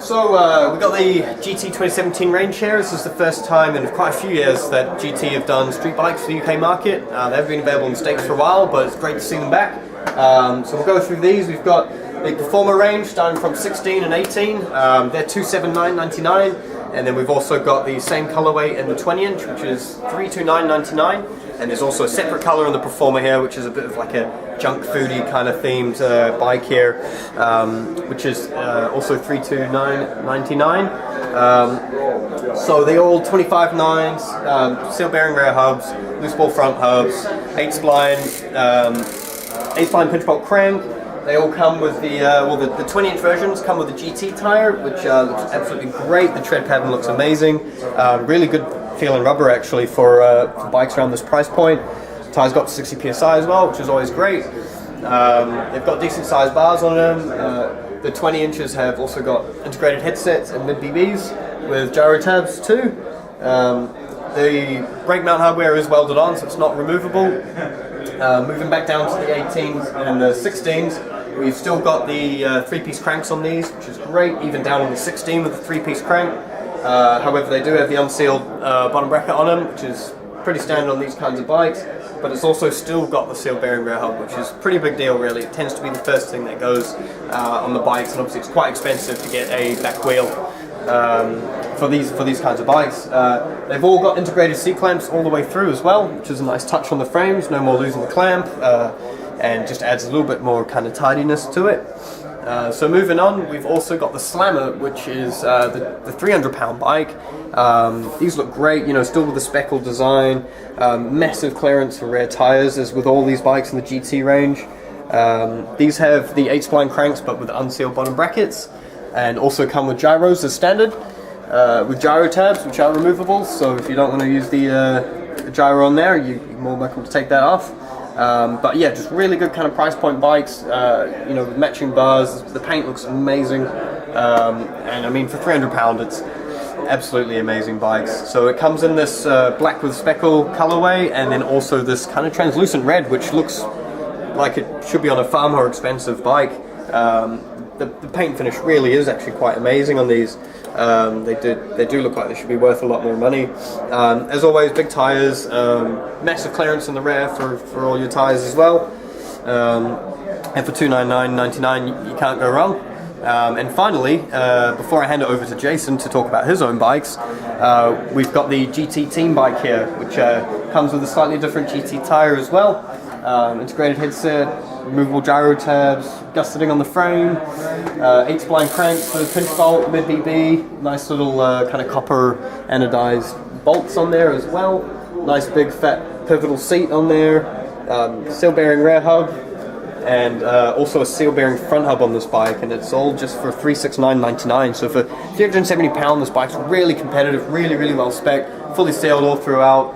So we got the GT 2017 range here. This is the first time in quite a few years that GT have done street bikes for the UK market. They've been available in the States for a while, but it's great to see them back. So we'll go through these. We've got the Performer range starting from 16 and 18. They're $279.99, and then we've also got the same colorway in the 20-inch, which is $329.99. And there's also a separate color in the Performer here, which is a bit of like a junk foodie kind of themed bike here, which is also $329.99. So they all 25/9s, seal bearing rear hubs, loose ball front hubs, 8-spline pinch bolt crank. They all come with the the 20-inch versions come with the GT tire, which looks absolutely great. The tread pattern looks amazing. Really good feeling rubber actually for bikes around this price point. The tire's got 60 psi as well, which is always great. They've got decent sized bars on them. The 20 inches have also got integrated headsets and mid BBs with gyro tabs too. The brake mount hardware is welded on, so it's not removable. Moving back down to the 18s and the 16s, we've still got the 3-piece cranks on these, which is great, even down on the 16 with the 3-piece crank. However, they do have the unsealed bottom bracket on them, which is pretty standard on these kinds of bikes, but it's also still got the sealed bearing rear hub, which is a pretty big deal really. It tends to be the first thing that goes on the bikes, and obviously it's quite expensive to get a back wheel for these kinds of bikes. They've all got integrated seat clamps all the way through as well, which is a nice touch on the frames, no more losing the clamp, and just adds a little bit more kind of tidiness to it. So moving on, we've also got the Slammer, which is the 300-pound bike. These look great, you know, still with the speckled design, massive clearance for rear tires as with all these bikes in the GT range. These have the 8-spline cranks but with unsealed bottom brackets, and also come with gyros as standard, with gyro tabs which are removable, so if you don't want to use the gyro on there, you're more welcome to take that off. But yeah, just really good kind of price point bikes, you know, with matching bars. The paint looks amazing, and I mean for £300 it's absolutely amazing bikes. So it comes in this black with speckle colorway, and then also this kind of translucent red, which looks like it should be on a far more expensive bike. The paint finish really is actually quite amazing on these. They do look like they should be worth a lot more money. As always, big tires, massive clearance in the rear for all your tires as well. And for $299.99 you can't go wrong. And finally, before I hand it over to Jason to talk about his own bikes, we've got the GT Team bike here, which comes with a slightly different GT tire as well. Integrated headset, removable gyro tabs, gusseting on the frame, 8-spline cranks for the pinch bolt, mid BB, nice little kind of copper anodized bolts on there as well, nice big fat pivotal seat on there, seal bearing rear hub, and also a seal bearing front hub on this bike, and it's all just for $369.99. So for £370 this bike's really competitive, really well spec'd, fully sealed all throughout.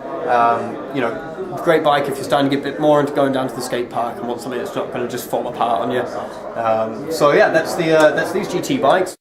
You know, great bike if you're starting to get a bit more into going down to the skate park and want something that's not going to just fall apart on you. So yeah, that's these GT bikes.